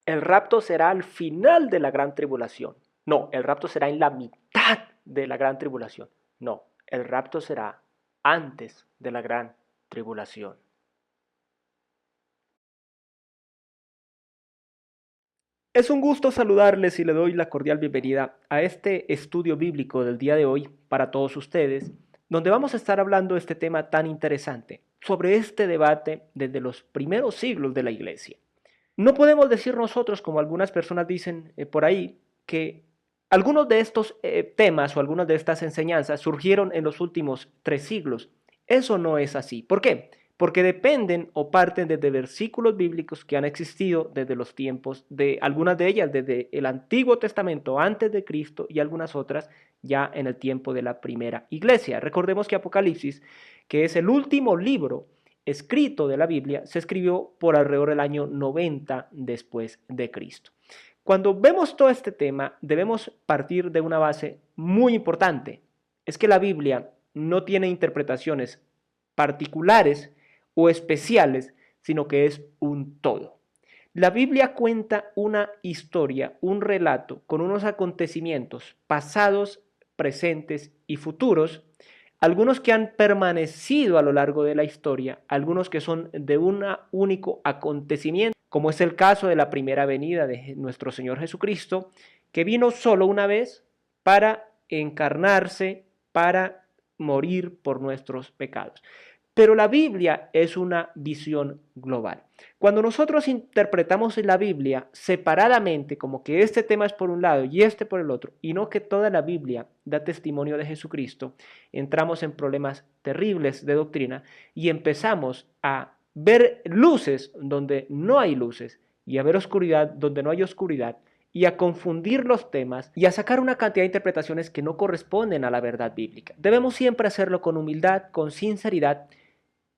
el rapto será al final de la gran tribulación. No, el rapto será en la mitad de la gran tribulación. No, el rapto será antes de la gran tribulación. Es un gusto saludarles y le doy la cordial bienvenida a este estudio bíblico del día de hoy para todos ustedes, donde vamos a estar hablando de este tema tan interesante, sobre este debate desde los primeros siglos de la Iglesia. No podemos decir nosotros, como algunas personas dicen por ahí, que algunos de estos temas o algunas de estas enseñanzas surgieron en los últimos 3 siglos. Eso no es así. ¿Por qué? Porque dependen o parten desde versículos bíblicos que han existido desde los tiempos de algunas de ellas desde el Antiguo Testamento antes de Cristo y algunas otras ya en el tiempo de la primera iglesia. Recordemos que Apocalipsis, que es el último libro escrito de la Biblia, se escribió por alrededor del año 90 después de Cristo. Cuando vemos todo este tema, debemos partir de una base muy importante. Es que la Biblia no tiene interpretaciones particulares o especiales, sino que es un todo. La Biblia cuenta una historia, un relato con unos acontecimientos pasados, presentes y futuros, algunos que han permanecido a lo largo de la historia, algunos que son de un único acontecimiento, como es el caso de la primera venida de nuestro Señor Jesucristo, que vino solo una vez para encarnarse, para morir por nuestros pecados. Pero la Biblia es una visión global. Cuando nosotros interpretamos la Biblia separadamente, como que este tema es por un lado y este por el otro, y no que toda la Biblia da testimonio de Jesucristo, entramos en problemas terribles de doctrina y empezamos a ver luces donde no hay luces y a ver oscuridad donde no hay oscuridad y a confundir los temas y a sacar una cantidad de interpretaciones que no corresponden a la verdad bíblica. Debemos siempre hacerlo con humildad, con sinceridad,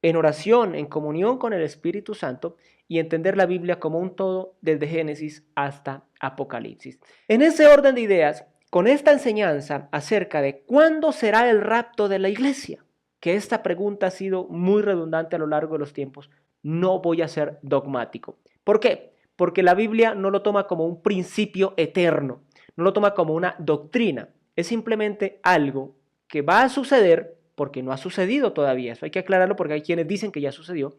en oración, en comunión con el Espíritu Santo y entender la Biblia como un todo desde Génesis hasta Apocalipsis. En ese orden de ideas, con esta enseñanza acerca de cuándo será el rapto de la iglesia, que esta pregunta ha sido muy redundante a lo largo de los tiempos, no voy a ser dogmático. ¿Por qué? Porque la Biblia no lo toma como un principio eterno, no lo toma como una doctrina, es simplemente algo que va a suceder porque no ha sucedido todavía, eso hay que aclararlo porque hay quienes dicen que ya sucedió,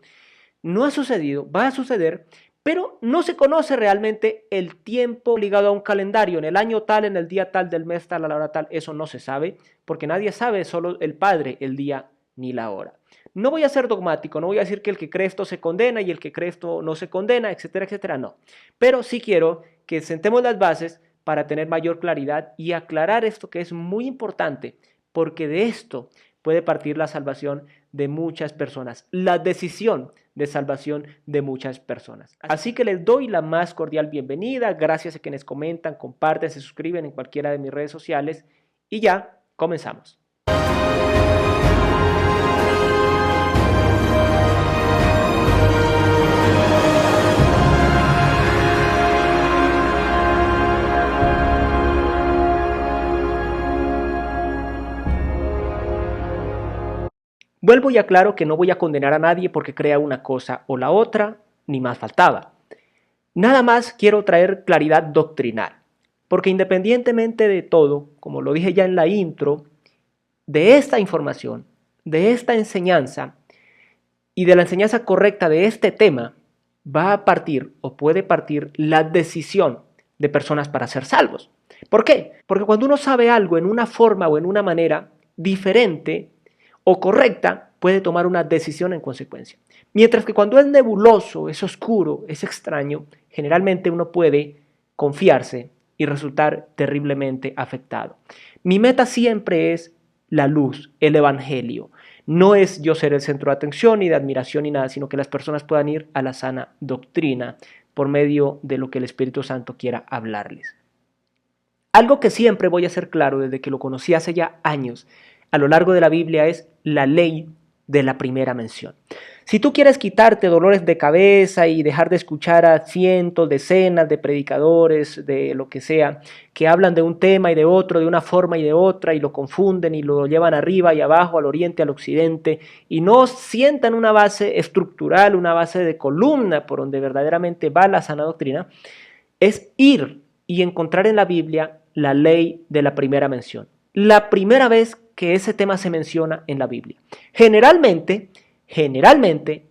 no ha sucedido, va a suceder, pero no se conoce realmente el tiempo ligado a un calendario, en el año tal, en el día tal, del mes tal, a la hora tal, eso no se sabe, porque nadie sabe, solo el Padre, el día ni la hora. No voy a ser dogmático, no voy a decir que el que cree esto se condena y el que cree esto no se condena, etcétera, etcétera, no. Pero sí quiero que sentemos las bases para tener mayor claridad y aclarar esto que es muy importante, porque de esto puede partir la salvación de muchas personas, la decisión de salvación de muchas personas. Así que les doy la más cordial bienvenida, gracias a quienes comentan, comparten, se suscriben en cualquiera de mis redes sociales y ya comenzamos. Vuelvo y aclaro que no voy a condenar a nadie porque crea una cosa o la otra, ni más faltaba. Nada más quiero traer claridad doctrinal, porque independientemente de todo, como lo dije ya en la intro, de esta información, de esta enseñanza y de la enseñanza correcta de este tema, va a partir o puede partir la decisión de personas para ser salvos. ¿Por qué? Porque cuando uno sabe algo en una forma o en una manera diferente o correcta, puede tomar una decisión en consecuencia. Mientras que cuando es nebuloso, es oscuro, es extraño, generalmente uno puede confiarse y resultar terriblemente afectado. Mi meta siempre es la luz, el evangelio. No es yo ser el centro de atención ni de admiración ni nada, sino que las personas puedan ir a la sana doctrina por medio de lo que el Espíritu Santo quiera hablarles. Algo que siempre voy a hacer claro desde que lo conocí hace ya años a lo largo de la Biblia es la ley de la primera mención. Si tú quieres quitarte dolores de cabeza y dejar de escuchar a cientos, decenas de predicadores, de lo que sea, que hablan de un tema y de otro, de una forma y de otra, y lo confunden y lo llevan arriba y abajo, al oriente, al occidente, y no sientan una base estructural, una base de columna por donde verdaderamente va la sana doctrina, es ir y encontrar en la Biblia la ley de la primera mención. La primera vez que ese tema se menciona en la Biblia. Generalmente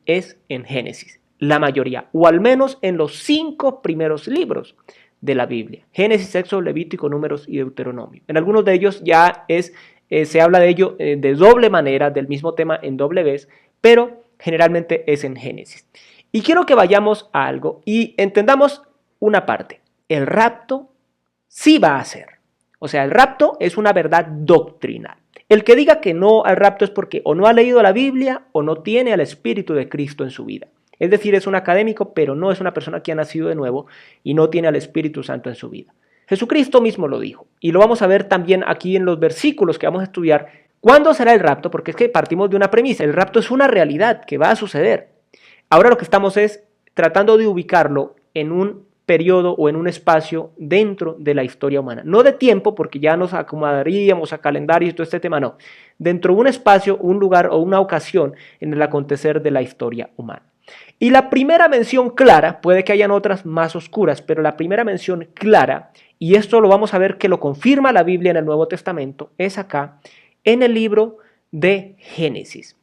es en Génesis, la mayoría, o al menos en los 5 primeros libros de la Biblia. Génesis, Éxodo, Levítico, Números y Deuteronomio. En algunos de ellos ya se habla de ello de doble manera, del mismo tema en doble vez, pero generalmente es en Génesis. Y quiero que vayamos a algo y entendamos una parte. El rapto sí va a ser. O sea, el rapto es una verdad doctrinal. El que diga que no al rapto es porque o no ha leído la Biblia o no tiene al Espíritu de Cristo en su vida. Es decir, es un académico, pero no es una persona que ha nacido de nuevo y no tiene al Espíritu Santo en su vida. Jesucristo mismo lo dijo, y lo vamos a ver también aquí en los versículos que vamos a estudiar. ¿Cuándo será el rapto? Porque es que partimos de una premisa. El rapto es una realidad que va a suceder. Ahora lo que estamos es tratando de ubicarlo en un periodo o en un espacio dentro de la historia humana. No de tiempo, porque ya nos acomodaríamos a calendarios y todo este tema, no. Dentro de un espacio, un lugar o una ocasión en el acontecer de la historia humana. Y la primera mención clara, puede que hayan otras más oscuras, pero la primera mención clara, y esto lo vamos a ver que lo confirma la Biblia en el Nuevo Testamento, es acá, en el libro de Génesis.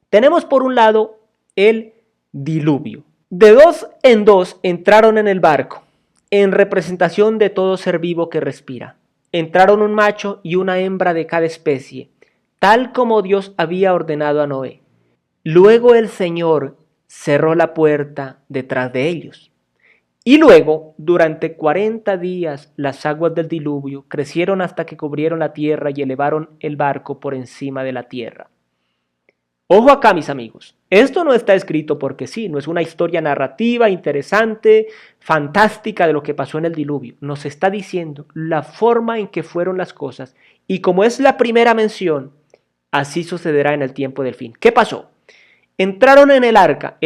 Tenemos por un lado el diluvio. De 2 en 2 entraron en el barco, en representación de todo ser vivo que respira. Entraron un macho y una hembra de cada especie, tal como Dios había ordenado a Noé. Luego el Señor cerró la puerta detrás de ellos. Y luego, durante 40 días, las aguas del diluvio crecieron hasta que cubrieron la tierra y elevaron el barco por encima de la tierra. Ojo acá, mis amigos, esto no está escrito porque sí, no es una historia narrativa interesante, fantástica de lo que pasó en el diluvio. Nos está diciendo la forma en que fueron las cosas y como es la primera mención, así sucederá en el tiempo del fin. ¿Qué pasó? Entraron en el arca,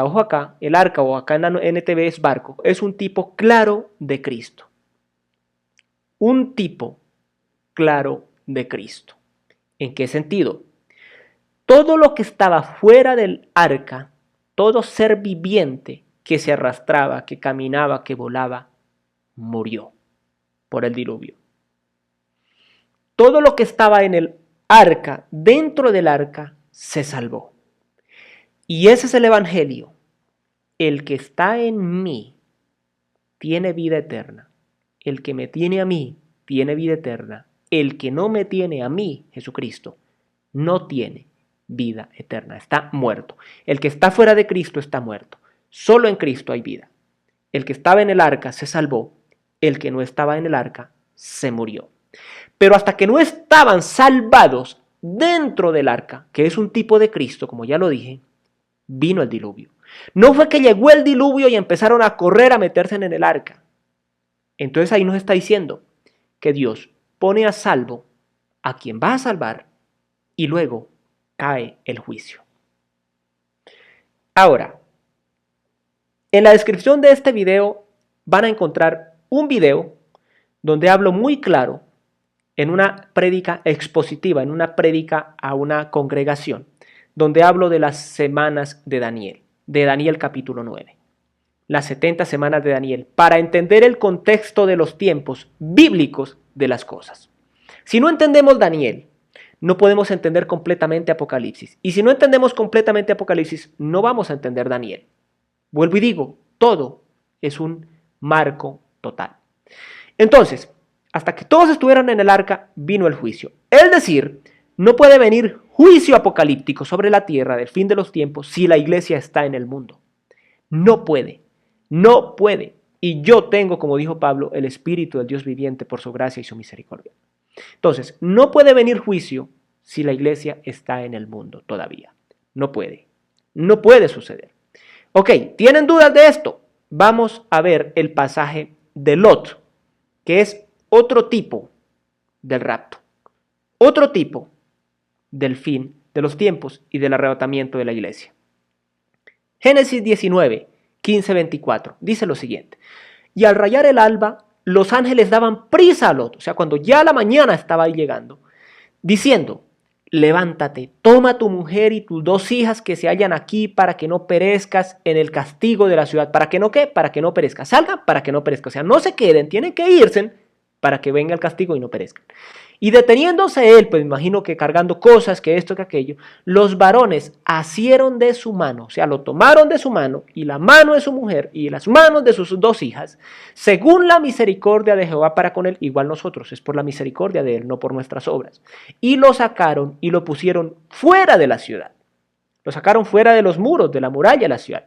ojo acá, el arca o acá en la NTV es barco, es un tipo claro de Cristo. Un tipo claro de Cristo. ¿En qué sentido? Todo lo que estaba fuera del arca, todo ser viviente que se arrastraba, que caminaba, que volaba, murió por el diluvio. Todo lo que estaba en el arca, dentro del arca, se salvó. Y ese es el Evangelio. El que está en mí tiene vida eterna. El que me tiene a mí tiene vida eterna. El que no me tiene a mí, Jesucristo, no tiene vida eterna, está muerto. El que está fuera de Cristo está muerto. Solo en Cristo hay vida. El que estaba en el arca se salvó, el que no estaba en el arca se murió. Pero hasta que no estaban salvados dentro del arca, que es un tipo de Cristo, como ya lo dije, vino el diluvio. No fue que llegó el diluvio y empezaron a correr a meterse en el arca. Entonces ahí nos está diciendo que Dios pone a salvo a quien va a salvar y luego cae el juicio. Ahora, en la descripción de este video van a encontrar un video donde hablo muy claro en una prédica expositiva, en una prédica a una congregación, donde hablo de las semanas de Daniel capítulo 9, las 70 semanas de Daniel, para entender el contexto de los tiempos bíblicos de las cosas. Si no entendemos Daniel, no podemos entender completamente Apocalipsis. Y si no entendemos completamente Apocalipsis, no vamos a entender Daniel. Vuelvo y digo, todo es un marco total. Entonces, hasta que todos estuvieron en el arca, vino el juicio. Es decir, no puede venir juicio apocalíptico sobre la tierra del fin de los tiempos si la iglesia está en el mundo. No puede, no puede. Y yo tengo, como dijo Pablo, el Espíritu del Dios viviente por su gracia y su misericordia. Entonces, no puede venir juicio si la iglesia está en el mundo todavía. No puede. No puede suceder. Ok, ¿tienen dudas de esto? Vamos a ver el pasaje de Lot, que es otro tipo del rapto. Otro tipo del fin de los tiempos y del arrebatamiento de la iglesia. Génesis 19, 15-24, dice lo siguiente. Y al rayar el alba, los ángeles daban prisa a Lot, o sea, cuando ya la mañana estaba ahí llegando, diciendo, levántate, toma tu mujer y tus 2 hijas que se hallan aquí para que no perezcas en el castigo de la ciudad. ¿Para que no qué? Para que no perezcas. Salgan para que no perezcan. O sea, no se queden, tienen que irse para que venga el castigo y no perezcan. Y deteniéndose él, pues me imagino que cargando cosas, que esto, que aquello, los varones asieron de su mano, o sea, lo tomaron de su mano y la mano de su mujer y las manos de sus 2 hijas, según la misericordia de Jehová para con él, igual nosotros, es por la misericordia de él, no por nuestras obras. Y lo sacaron y lo pusieron fuera de la ciudad. Lo sacaron fuera de los muros, de la muralla de la ciudad.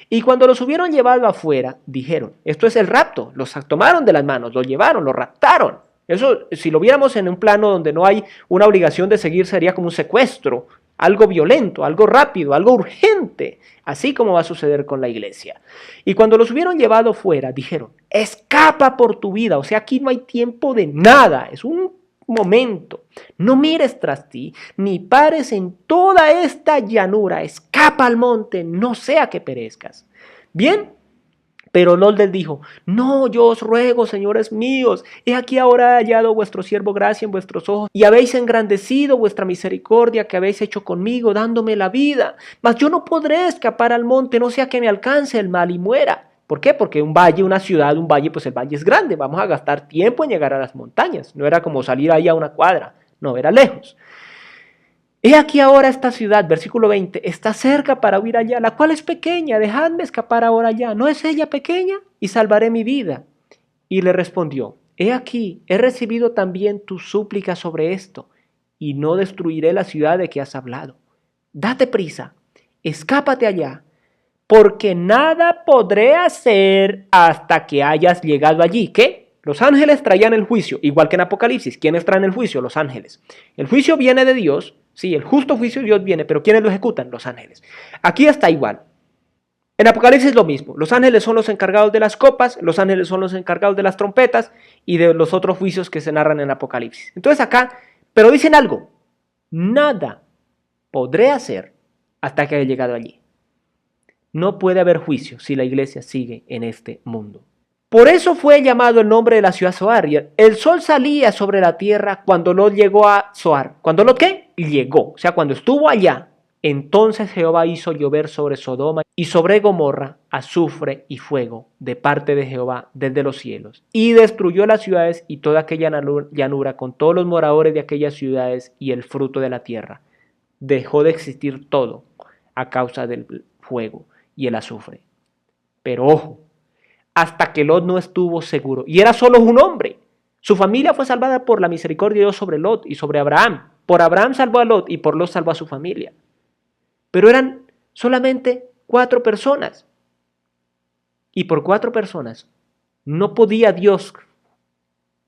Y cuando los hubieron llevado afuera, dijeron, esto es el rapto, los tomaron de las manos, los llevaron, los raptaron. Eso, si lo viéramos en un plano donde no hay una obligación de seguir, sería como un secuestro, algo violento, algo rápido, algo urgente, así como va a suceder con la iglesia. Y cuando los hubieron llevado fuera, dijeron, escapa por tu vida, o sea, aquí no hay tiempo de nada, es un momento, no mires tras ti, ni pares en toda esta llanura, escapa al monte, no sea que perezcas. Bien, pero Lot les dijo, no, yo os ruego, señores míos, he aquí ahora hallado vuestro siervo gracia en vuestros ojos, y habéis engrandecido vuestra misericordia que habéis hecho conmigo, dándome la vida. Mas yo no podré escapar al monte, no sea que me alcance el mal y muera. ¿Por qué? Porque un valle, una ciudad, un valle, pues el valle es grande, vamos a gastar tiempo en llegar a las montañas. No era como salir ahí a una cuadra, no, era lejos. He aquí ahora esta ciudad, versículo 20, está cerca para huir allá, la cual es pequeña, dejadme escapar ahora allá. ¿No es ella pequeña? Y salvaré mi vida. Y le respondió, he aquí, he recibido también tu súplica sobre esto, y no destruiré la ciudad de que has hablado. Date prisa, escápate allá, porque nada podré hacer hasta que hayas llegado allí. ¿Qué? Los ángeles traían el juicio, igual que en Apocalipsis. ¿Quiénes traen el juicio? Los ángeles. El juicio viene de Dios. Sí, el justo juicio de Dios viene, pero ¿quiénes lo ejecutan? Los ángeles. Aquí está igual. En Apocalipsis es lo mismo. Los ángeles son los encargados de las copas, los ángeles son los encargados de las trompetas y de los otros juicios que se narran en Apocalipsis. Entonces acá, pero dicen algo. Nada podré hacer hasta que haya llegado allí. No puede haber juicio si la iglesia sigue en este mundo. Por eso fue llamado el nombre de la ciudad Zoar. El sol salía sobre la tierra cuando Lot llegó a Zoar. ¿Cuándo Lot qué? Llegó. O sea, cuando estuvo allá, entonces Jehová hizo llover sobre Sodoma y sobre Gomorra azufre y fuego de parte de Jehová desde los cielos. Y destruyó las ciudades y toda aquella llanura con todos los moradores de aquellas ciudades y el fruto de la tierra. Dejó de existir todo a causa del fuego y el azufre. Pero ojo, hasta que Lot no estuvo seguro. Y era solo un hombre. Su familia fue salvada por la misericordia de Dios sobre Lot y sobre Abraham. Por Abraham salvó a Lot y por Lot salvó a su familia. Pero eran solamente 4 personas. Y por 4 personas no podía Dios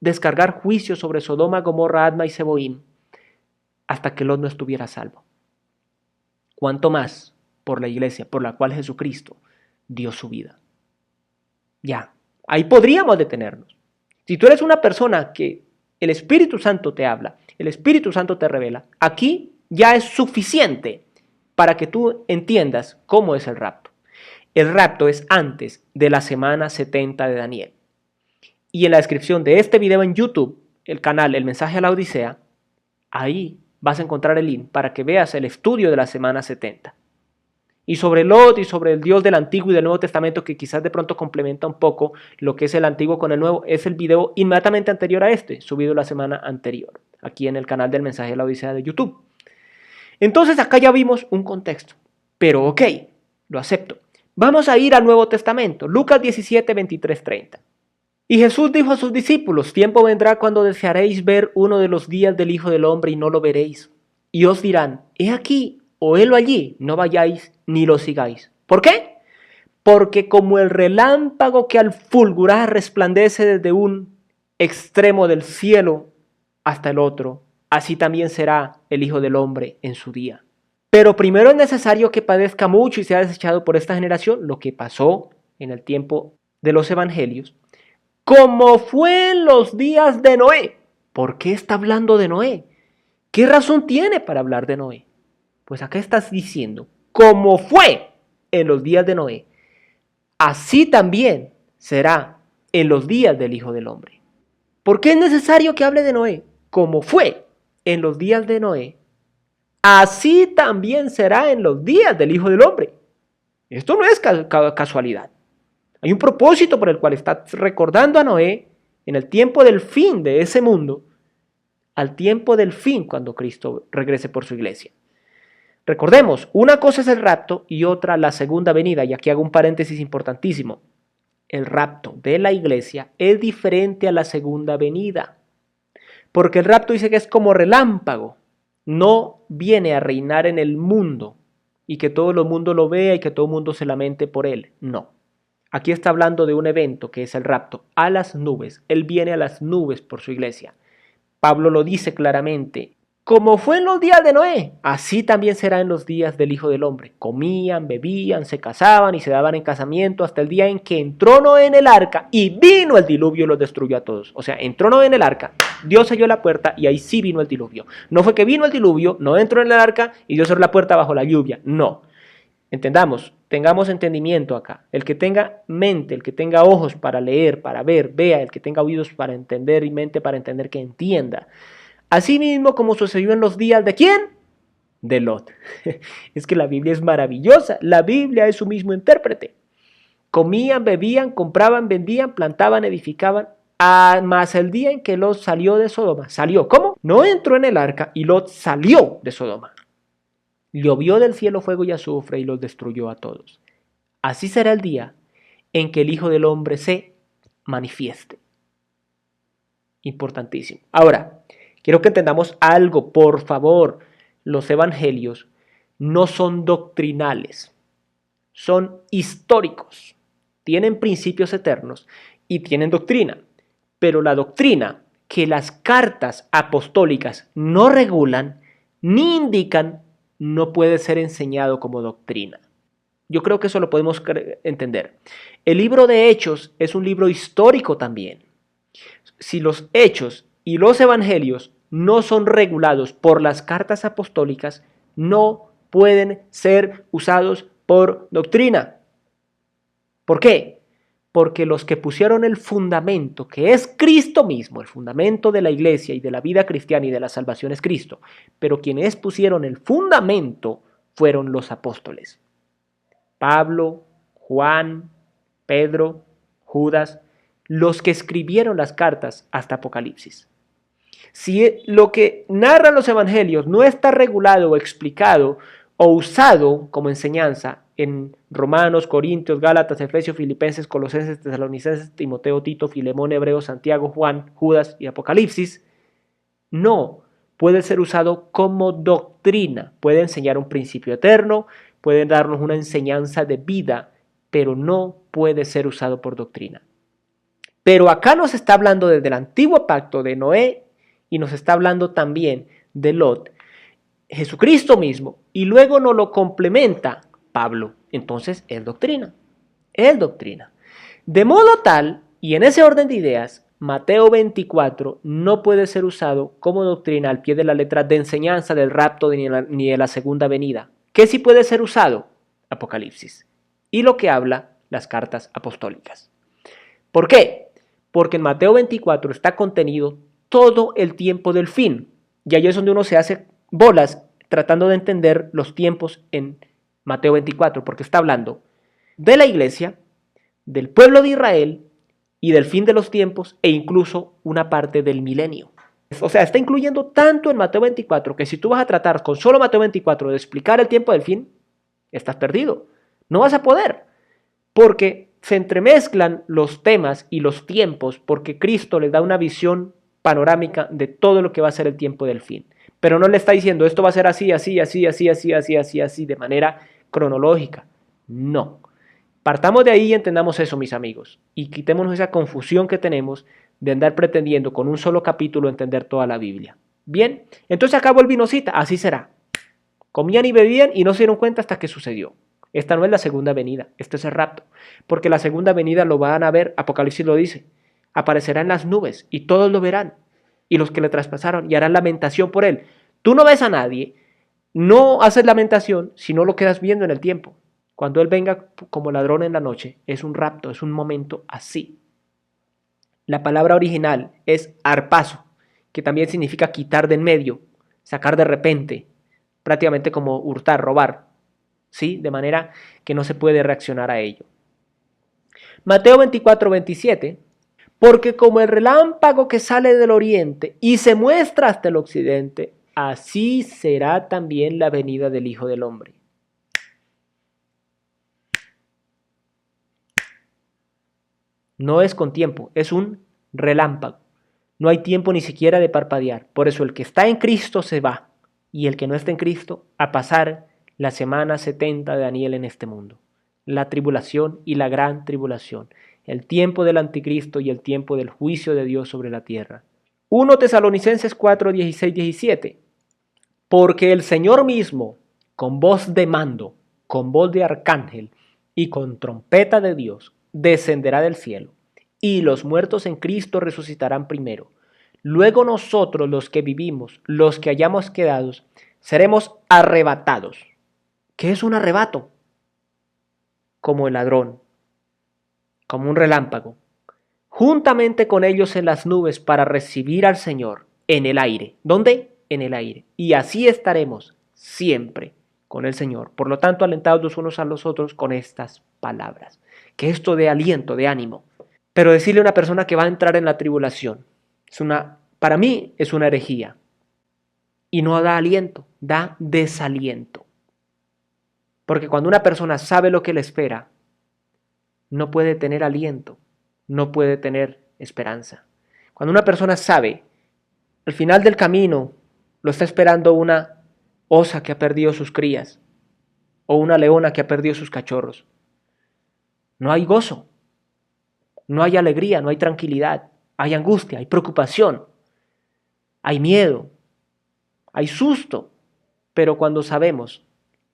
descargar juicio sobre Sodoma, Gomorra, Adma y Seboim hasta que Lot no estuviera salvo. ¿Cuánto más por la iglesia por la cual Jesucristo dio su vida? Ya, ahí podríamos detenernos. Si tú eres una persona que el Espíritu Santo te habla, el Espíritu Santo te revela, aquí ya es suficiente para que tú entiendas cómo es el rapto. El rapto es antes de la semana 70 de Daniel. Y en la descripción de este video en YouTube, el canal El Mensaje a la Odisea, ahí vas a encontrar el link para que veas el estudio de la semana 70. Y sobre Lot y sobre el Dios del Antiguo y del Nuevo Testamento, que quizás de pronto complementa un poco lo que es el Antiguo con el Nuevo, es el video inmediatamente anterior a este, subido la semana anterior, aquí en el canal del Mensaje de la Odisea de YouTube. Entonces acá ya vimos un contexto, pero ok, lo acepto. Vamos a ir al Nuevo Testamento, Lucas 17, 23, 30. Y Jesús dijo a sus discípulos, tiempo vendrá cuando desearéis ver uno de los días del Hijo del Hombre y no lo veréis. Y os dirán, he aquí, o helo allí, no vayáis ni lo sigáis. ¿Por qué? Porque como el relámpago que al fulgurar resplandece desde un extremo del cielo hasta el otro, así también será el Hijo del Hombre en su día. Pero primero es necesario que padezca mucho y sea desechado por esta generación, lo que pasó en el tiempo de los evangelios, como fue en los días de Noé. ¿Por qué está hablando de Noé? ¿Qué razón tiene para hablar de Noé? Pues acá estás diciendo, como fue en los días de Noé, así también será en los días del Hijo del Hombre. ¿Por qué es necesario que hable de Noé? Como fue en los días de Noé, así también será en los días del Hijo del Hombre. Esto no es casualidad. Hay un propósito por el cual está recordando a Noé en el tiempo del fin de ese mundo, al tiempo del fin cuando Cristo regrese por su iglesia. Recordemos, una cosa es el rapto y otra la segunda venida, y aquí hago un paréntesis importantísimo. El rapto de la iglesia es diferente a la segunda venida, porque el rapto dice que es como relámpago, no viene a reinar en el mundo y que todo el mundo lo vea y que todo el mundo se lamente por él, no. Aquí está hablando de un evento que es el rapto a las nubes. Él viene a las nubes por su iglesia. Pablo lo dice claramente. Como fue en los días de Noé, así también será en los días del Hijo del Hombre. Comían, bebían, se casaban y se daban en casamiento hasta el día en que entró Noé en el arca y vino el diluvio y los destruyó a todos. O sea, entró Noé en el arca, Dios selló la puerta y ahí sí vino el diluvio. No fue que vino el diluvio, no entró en el arca y Dios cerró la puerta bajo la lluvia. No. Entendamos, tengamos entendimiento acá. El que tenga mente, el que tenga ojos para leer, para ver, vea. El que tenga oídos para entender y mente para entender, que entienda. Así mismo como sucedió en los días ¿de quién? De Lot. Es que la Biblia es maravillosa. La Biblia es su mismo intérprete. Comían, bebían, compraban, vendían, plantaban, edificaban. Más el día en que Lot salió de Sodoma. ¿Salió? ¿Cómo? No entró en el arca y Lot salió de Sodoma. Llovió del cielo fuego y azufre y los destruyó a todos. Así será el día en que el Hijo del Hombre se manifieste. Importantísimo. Ahora, quiero que entendamos algo, por favor. Los evangelios no son doctrinales, son históricos. Tienen principios eternos y tienen doctrina. Pero la doctrina que las cartas apostólicas no regulan ni indican no puede ser enseñado como doctrina. Yo creo que eso lo podemos entender. El libro de Hechos es un libro histórico también. Si los Hechos y los Evangelios no son regulados por las cartas apostólicas, no pueden ser usados por doctrina. ¿Por qué? Porque los que pusieron el fundamento, que es Cristo mismo, el fundamento de la iglesia y de la vida cristiana y de la salvación es Cristo, pero quienes pusieron el fundamento fueron los apóstoles. Pablo, Juan, Pedro, Judas, los que escribieron las cartas hasta Apocalipsis. Si lo que narran los evangelios no está regulado o explicado o usado como enseñanza en Romanos, Corintios, Gálatas, Efesios, Filipenses, Colosenses, Tesalonicenses, Timoteo, Tito, Filemón, Hebreo, Santiago, Juan, Judas y Apocalipsis, no puede ser usado como doctrina. Puede enseñar un principio eterno, puede darnos una enseñanza de vida, pero no puede ser usado por doctrina. Pero acá nos está hablando desde el antiguo pacto de Noé y nos está hablando también de Lot, Jesucristo mismo, y luego nos lo complementa Pablo. Entonces es doctrina, es doctrina. De modo tal, y en ese orden de ideas, Mateo 24 no puede ser usado como doctrina al pie de la letra de enseñanza del rapto ni de la segunda venida. ¿Qué sí puede ser usado? Apocalipsis. Y lo que habla las cartas apostólicas. ¿Por qué? Porque en Mateo 24 está contenido todo el tiempo del fin. Y ahí es donde uno se hace bolas tratando de entender los tiempos en Mateo 24, porque está hablando de la iglesia, del pueblo de Israel y del fin de los tiempos e incluso una parte del milenio. O sea, está incluyendo tanto en Mateo 24 que si tú vas a tratar con solo Mateo 24 de explicar el tiempo del fin, estás perdido. No vas a poder, porque se entremezclan los temas y los tiempos, porque Cristo les da una visión panorámica de todo lo que va a ser el tiempo del fin. Pero no le está diciendo esto va a ser así, así, así, así, así, así, así, así, de manera cronológica. No. Partamos de ahí y entendamos eso, mis amigos, y quitémonos esa confusión que tenemos de andar pretendiendo con un solo capítulo entender toda la Biblia. Bien, entonces acabó el vinocita, así será. Comían y bebían y no se dieron cuenta hasta que sucedió. Esta no es la segunda venida, este es el rapto, porque la segunda venida lo van a ver, Apocalipsis lo dice, aparecerá en las nubes y todos lo verán, y los que le traspasaron y harán lamentación por él. Tú no ves a nadie, no haces lamentación si no lo quedas viendo en el tiempo. Cuando Él venga como ladrón en la noche, es un rapto, es un momento así. La palabra original es harpazo, que también significa quitar de en medio, sacar de repente, prácticamente como hurtar, robar, ¿sí? De manera que no se puede reaccionar a ello. Mateo 24:27, porque como el relámpago que sale del oriente y se muestra hasta el occidente, así será también la venida del Hijo del Hombre. No es con tiempo, es un relámpago. No hay tiempo ni siquiera de parpadear. Por eso el que está en Cristo se va y el que no está en Cristo a pasar la semana 70 de Daniel en este mundo. La tribulación y la gran tribulación. El tiempo del anticristo y el tiempo del juicio de Dios sobre la tierra. 1 Tesalonicenses 4, 16, 17. Porque el Señor mismo, con voz de mando, con voz de arcángel y con trompeta de Dios, descenderá del cielo, y los muertos en Cristo resucitarán primero. Luego nosotros, los que vivimos, los que hayamos quedado, seremos arrebatados. ¿Qué es un arrebato? Como el ladrón, como un relámpago, juntamente con ellos en las nubes para recibir al Señor en el aire. ¿Dónde? En el aire. Y así estaremos siempre con el Señor. Por lo tanto, alentados los unos a los otros con estas palabras. Que esto dé aliento, de ánimo. Pero decirle a una persona que va a entrar en la tribulación, para mí es una herejía. Y no da aliento, da desaliento. Porque cuando una persona sabe lo que le espera, no puede tener aliento, no puede tener esperanza. Cuando una persona sabe, al final del camino lo está esperando una osa que ha perdido sus crías o una leona que ha perdido sus cachorros. No hay gozo, no hay alegría, no hay tranquilidad, hay angustia, hay preocupación, hay miedo, hay susto. Pero cuando sabemos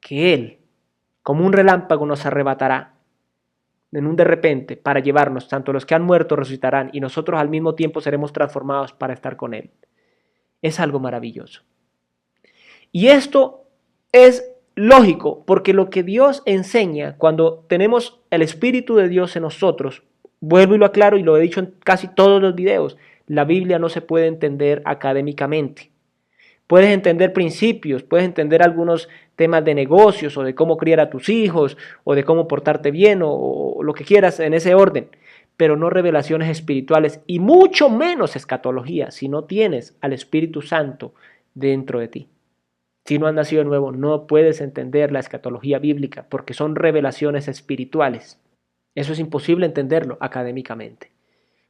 que Él, como un relámpago, nos arrebatará en un de repente para llevarnos, tanto los que han muerto resucitarán y nosotros al mismo tiempo seremos transformados para estar con Él. Es algo maravilloso. Y esto es lógico, porque lo que Dios enseña cuando tenemos el Espíritu de Dios en nosotros, vuelvo y lo aclaro y lo he dicho en casi todos los videos, la Biblia no se puede entender académicamente. Puedes entender principios, puedes entender algunos temas de negocios o de cómo criar a tus hijos o de cómo portarte bien o lo que quieras en ese orden, pero no revelaciones espirituales y mucho menos escatología si no tienes al Espíritu Santo dentro de ti. Si no has nacido de nuevo, no puedes entender la escatología bíblica porque son revelaciones espirituales. Eso es imposible entenderlo académicamente.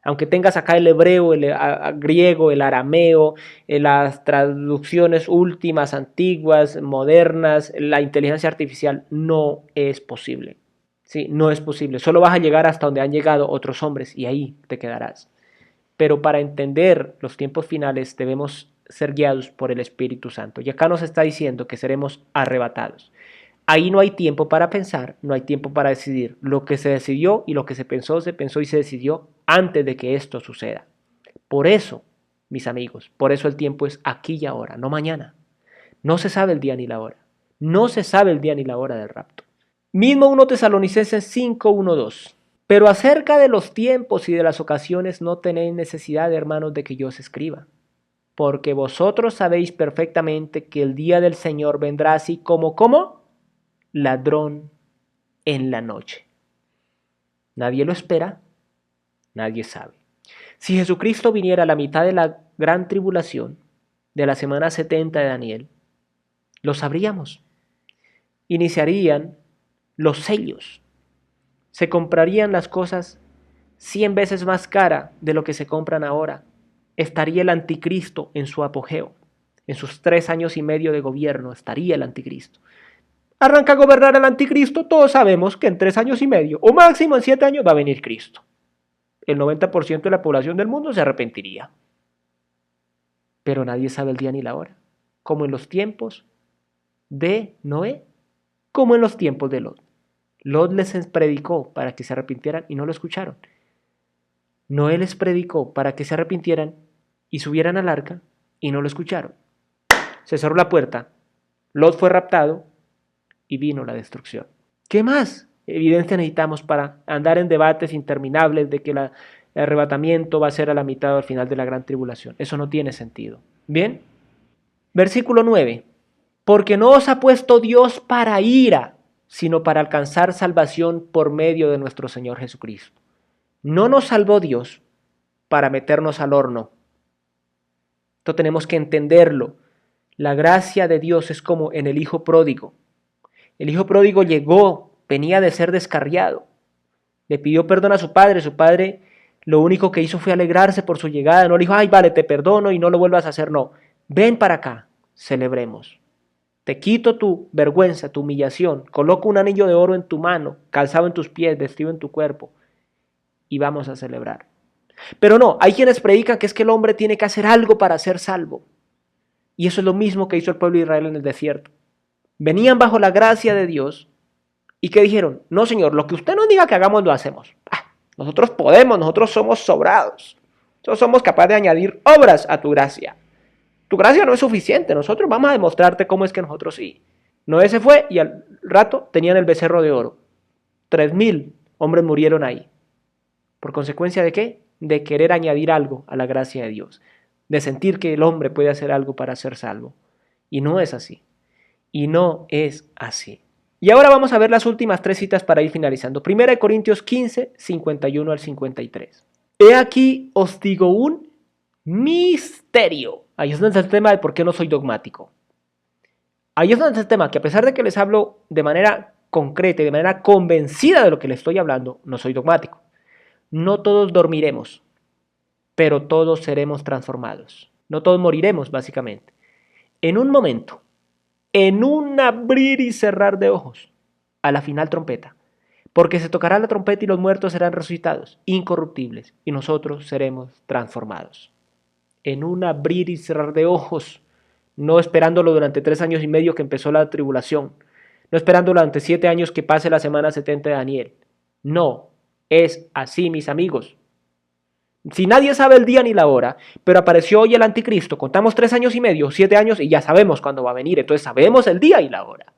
Aunque tengas acá el hebreo, el griego, el arameo, las traducciones últimas, antiguas, modernas, la inteligencia artificial, no es posible. Sí, no es posible. Solo vas a llegar hasta donde han llegado otros hombres y ahí te quedarás. Pero para entender los tiempos finales debemos ser guiados por el Espíritu Santo. Y acá nos está diciendo que seremos arrebatados. Ahí no hay tiempo para pensar, no hay tiempo para decidir. Lo que se decidió y lo que se pensó y se decidió antes de que esto suceda. Por eso, mis amigos, por eso el tiempo es aquí y ahora, no mañana. No se sabe el día ni la hora. No se sabe el día ni la hora del rapto. Mismo 1 Tesalonicenses 5, 1, 2. Pero acerca de los tiempos y de las ocasiones no tenéis necesidad, hermanos, de que yo os escriba. Porque vosotros sabéis perfectamente que el día del Señor vendrá así como, ¿cómo? Ladrón en la noche. Nadie lo espera, nadie sabe. Si Jesucristo viniera a la mitad de la gran tribulación, de la semana 70 de Daniel, lo sabríamos. Iniciarían los sellos. Se comprarían las cosas 100 veces más cara de lo que se compran ahora. Estaría el anticristo en su apogeo. En sus 3 años y medio de gobierno estaría el anticristo. Arranca a gobernar el anticristo, todos sabemos que en 3 años y medio, o máximo en 7 años, va a venir Cristo. El 90% de la población del mundo se arrepentiría. Pero nadie sabe el día ni la hora. Como en los tiempos de Noé, como en los tiempos de Lot. Lot les predicó para que se arrepintieran y no lo escucharon. Noé les predicó para que se arrepintieran y subieran al arca y no lo escucharon. Se cerró la puerta, Lot fue raptado y vino la destrucción. ¿Qué más evidencia necesitamos para andar en debates interminables de que el arrebatamiento va a ser a la mitad o al final de la gran tribulación? Eso no tiene sentido. Bien, versículo 9. Porque no os ha puesto Dios para ira, sino para alcanzar salvación por medio de nuestro Señor Jesucristo. No nos salvó Dios para meternos al horno. Esto tenemos que entenderlo. La gracia de Dios es como en el hijo pródigo. El hijo pródigo llegó, venía de ser descarriado. Le pidió perdón a su padre. Su padre lo único que hizo fue alegrarse por su llegada. No le dijo, ay, vale, te perdono y no lo vuelvas a hacer. No, ven para acá, celebremos. Te quito tu vergüenza, tu humillación. Coloco un anillo de oro en tu mano, calzado en tus pies, vestido en tu cuerpo. Y vamos a celebrar. Pero no, hay quienes predican que es que el hombre tiene que hacer algo para ser salvo. Y eso es lo mismo que hizo el pueblo de Israel en el desierto. Venían bajo la gracia de Dios y que dijeron, no Señor, lo que usted nos diga que hagamos lo hacemos. Nosotros podemos, nosotros somos sobrados. Nosotros somos capaces de añadir obras a tu gracia. Tu gracia no es suficiente, nosotros vamos a demostrarte cómo es que nosotros sí. Noé se fue y al rato tenían el becerro de oro. 3000 hombres murieron ahí. ¿Por consecuencia de qué? De querer añadir algo a la gracia de Dios. De sentir que el hombre puede hacer algo para ser salvo. Y no es así. Y no es así. Y ahora vamos a ver las últimas 3 citas para ir finalizando. 1 Corintios 15, 51 al 53. He aquí os digo un misterio. Ahí es donde está el tema de por qué no soy dogmático. Ahí es donde está el tema, que a pesar de que les hablo de manera concreta y de manera convencida de lo que les estoy hablando, no soy dogmático. No todos dormiremos, pero todos seremos transformados. No todos moriremos, básicamente. En un momento, en un abrir y cerrar de ojos, a la final trompeta, porque se tocará la trompeta y los muertos serán resucitados, incorruptibles, y nosotros seremos transformados. En un abrir y cerrar de ojos, no esperándolo durante 3 años y medio que empezó la tribulación, no esperándolo durante 7 años que pase la semana 70 de Daniel. No, es así, mis amigos. Si nadie sabe el día ni la hora, pero apareció hoy el anticristo, contamos 3 años y medio, 7 años y ya sabemos cuándo va a venir, entonces sabemos el día y la hora.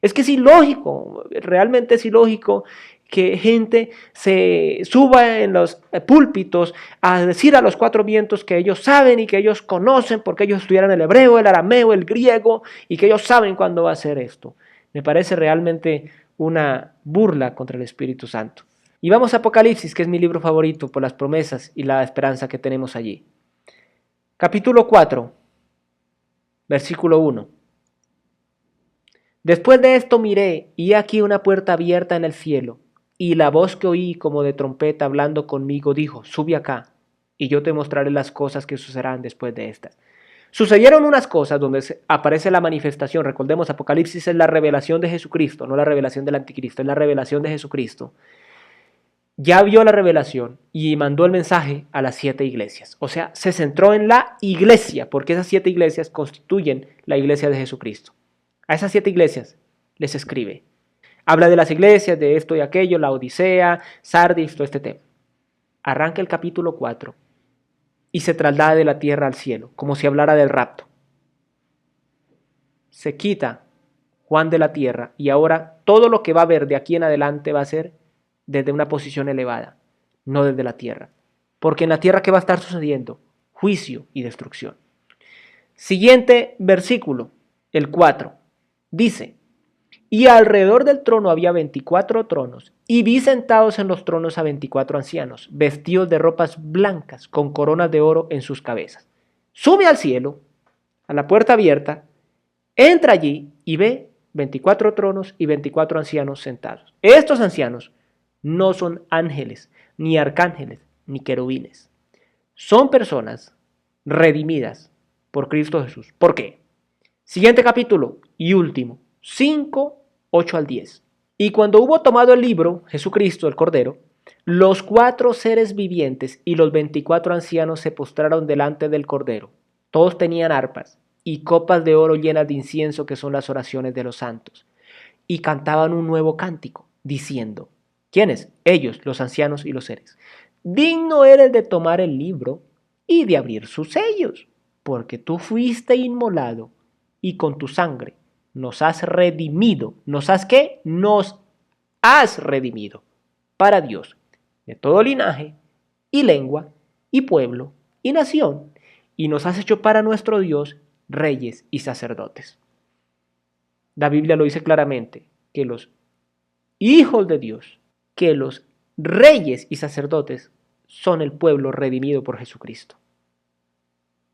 Es que es ilógico, realmente es ilógico que gente se suba en los púlpitos a decir a los 4 vientos que ellos saben y que ellos conocen porque ellos estudiaron el hebreo, el arameo, el griego y que ellos saben cuándo va a ser esto. Me parece realmente una burla contra el Espíritu Santo. Y vamos a Apocalipsis, que es mi libro favorito por las promesas y la esperanza que tenemos allí. Capítulo 4, versículo 1. Después de esto miré, y aquí una puerta abierta en el cielo, y la voz que oí como de trompeta hablando conmigo dijo, sube acá, y yo te mostraré las cosas que sucederán después de estas. Sucedieron unas cosas donde aparece la manifestación. Recordemos, Apocalipsis es la revelación de Jesucristo, no la revelación del anticristo, es la revelación de Jesucristo. Ya vio la revelación y mandó el mensaje a las 7 iglesias. O sea, se centró en la iglesia, porque esas 7 iglesias constituyen la iglesia de Jesucristo. A esas 7 iglesias les escribe. Habla de las iglesias, de esto y aquello, la Odisea, Sardis, todo este tema. Arranca el capítulo 4 y se traslada de la tierra al cielo, como si hablara del rapto. Se quita Juan de la tierra y ahora todo lo que va a ver de aquí en adelante va a ser desde una posición elevada, no desde la tierra. Porque en la tierra, ¿qué va a estar sucediendo? Juicio y destrucción. Siguiente versículo, el 4. Dice, y alrededor del trono había 24 tronos, y vi sentados en los tronos a 24 ancianos, vestidos de ropas blancas, con coronas de oro en sus cabezas. Sube al cielo, a la puerta abierta, entra allí y ve 24 tronos y 24 ancianos sentados. Estos ancianos no son ángeles, ni arcángeles, ni querubines. Son personas redimidas por Cristo Jesús. ¿Por qué? Siguiente capítulo y último, 5, 8 al 10. Y cuando hubo tomado el libro, Jesucristo, el Cordero, los 4 seres vivientes y los 24 ancianos se postraron delante del Cordero. Todos tenían arpas y copas de oro llenas de incienso, que son las oraciones de los santos. Y cantaban un nuevo cántico, diciendo, ¿quiénes? Ellos, los ancianos y los seres. Digno eres de tomar el libro y de abrir sus sellos, porque tú fuiste inmolado y con tu sangre nos has redimido. ¿Nos has qué? Nos has redimido para Dios de todo linaje y lengua y pueblo y nación, y nos has hecho para nuestro Dios reyes y sacerdotes. La Biblia lo dice claramente, que los hijos de Dios, que los reyes y sacerdotes son el pueblo redimido por Jesucristo.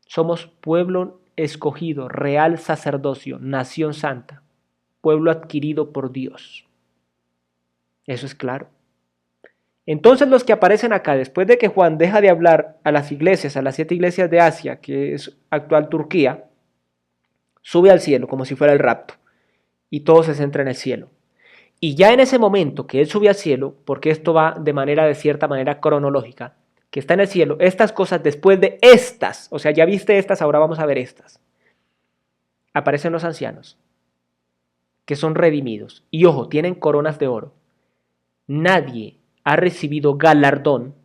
Somos pueblo escogido, real sacerdocio, nación santa, pueblo adquirido por Dios. Eso es claro. Entonces los que aparecen acá, después de que Juan deja de hablar a las iglesias, a las 7 iglesias de Asia, que es actual Turquía, sube al cielo como si fuera el rapto, y todo se centra en el cielo. Y ya en ese momento que él sube al cielo, porque esto va de cierta manera cronológica, que está en el cielo, estas cosas después de estas, o sea, ya viste estas, ahora vamos a ver estas, aparecen los ancianos, que son redimidos, y ojo, tienen coronas de oro. Nadie ha recibido galardón,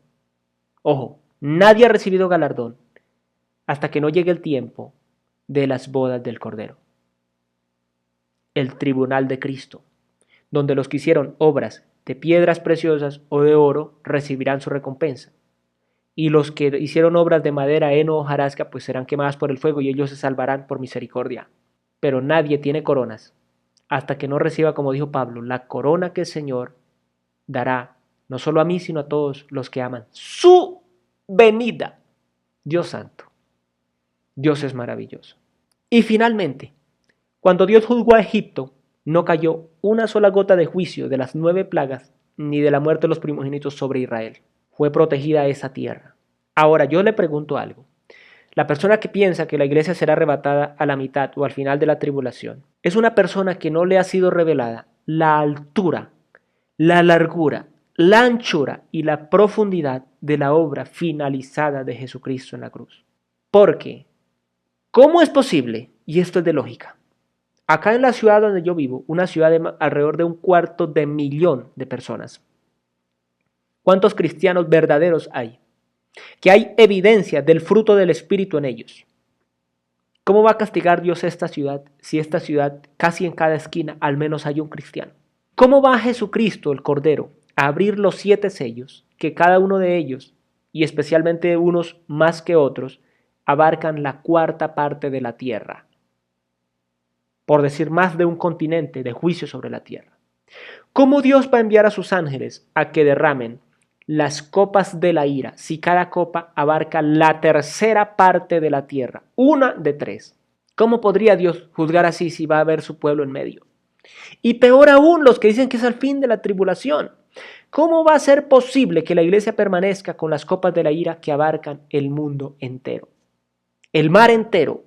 ojo, nadie ha recibido galardón hasta que no llegue el tiempo de las bodas del Cordero. El tribunal de Cristo, donde los que hicieron obras de piedras preciosas o de oro recibirán su recompensa. Y los que hicieron obras de madera, heno o hojarasca, pues serán quemadas por el fuego y ellos se salvarán por misericordia. Pero nadie tiene coronas hasta que no reciba, como dijo Pablo, la corona que el Señor dará, no solo a mí, sino a todos los que aman su venida. Dios santo, Dios es maravilloso. Y finalmente, cuando Dios juzgó a Egipto, no cayó una sola gota de juicio de las 9 plagas, ni de la muerte de los primogénitos sobre Israel. Fue protegida esa tierra. Ahora yo le pregunto algo. La persona que piensa que la iglesia será arrebatada a la mitad o al final de la tribulación, es una persona que no le ha sido revelada la altura, la largura, la anchura y la profundidad de la obra finalizada de Jesucristo en la cruz. Porque, ¿cómo es posible? Y esto es de lógica. Acá en la ciudad donde yo vivo, una ciudad de alrededor de 250.000 de personas, ¿cuántos cristianos verdaderos hay? Que hay evidencia del fruto del Espíritu en ellos. ¿Cómo va a castigar Dios esta ciudad si esta ciudad casi en cada esquina al menos hay un cristiano? ¿Cómo va Jesucristo, el Cordero, a abrir los 7 sellos, que cada uno de ellos, y especialmente unos más que otros, abarcan la 1/4 parte de la tierra? Por decir más de un continente de juicio sobre la tierra. ¿Cómo Dios va a enviar a sus ángeles a que derramen las copas de la ira si cada copa abarca la 1/3 parte de la tierra? 1 de 3. ¿Cómo podría Dios juzgar así si va a haber su pueblo en medio? Y peor aún los que dicen que es el fin de la tribulación. ¿Cómo va a ser posible que la iglesia permanezca con las copas de la ira que abarcan el mundo entero? El mar entero,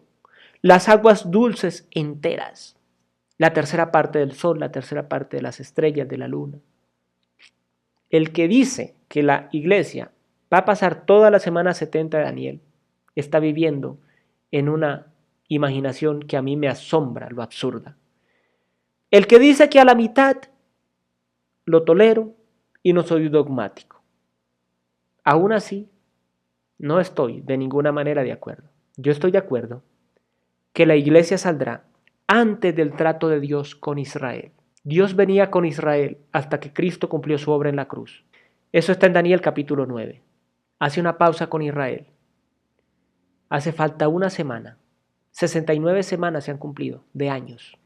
las aguas dulces enteras, la 1/3 parte del sol, la 1/3 parte de las estrellas, de la luna. El que dice que la iglesia va a pasar toda la semana 70 de Daniel está viviendo en una imaginación que a mí me asombra, lo absurda. El que dice que a la mitad lo tolero y no soy dogmático. Aún así, no estoy de ninguna manera de acuerdo. Yo estoy de acuerdo que la iglesia saldrá antes del trato de Dios con Israel. Dios venía con Israel hasta que Cristo cumplió su obra en la cruz. Eso está en Daniel capítulo 9. Hace una pausa con Israel. Hace falta una semana. 69 semanas se han cumplido, de años.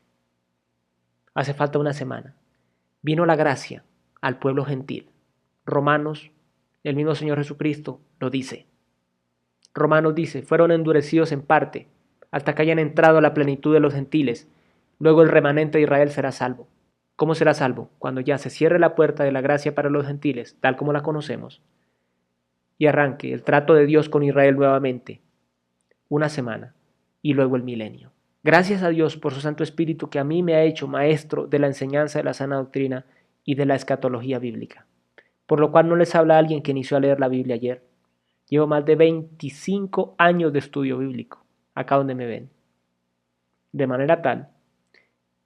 Hace falta una semana. Vino la gracia al pueblo gentil. Romanos, el mismo Señor Jesucristo lo dice. Romanos dice, fueron endurecidos en parte, hasta que hayan entrado a la plenitud de los gentiles. Luego el remanente de Israel será salvo. ¿Cómo será salvo? Cuando ya se cierre la puerta de la gracia para los gentiles, tal como la conocemos, y arranque el trato de Dios con Israel nuevamente, una semana, y luego el milenio. Gracias a Dios por su Santo Espíritu que a mí me ha hecho maestro de la enseñanza de la sana doctrina y de la escatología bíblica, por lo cual no les habla a alguien que inició a leer la Biblia ayer. Llevo más de 25 años de estudio bíblico, acá donde me ven, de manera tal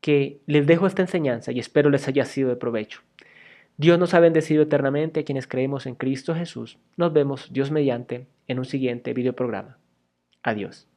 que les dejo esta enseñanza y espero les haya sido de provecho. Dios nos ha bendecido eternamente a quienes creemos en Cristo Jesús. Nos vemos, Dios mediante, en un siguiente videoprograma. Adiós.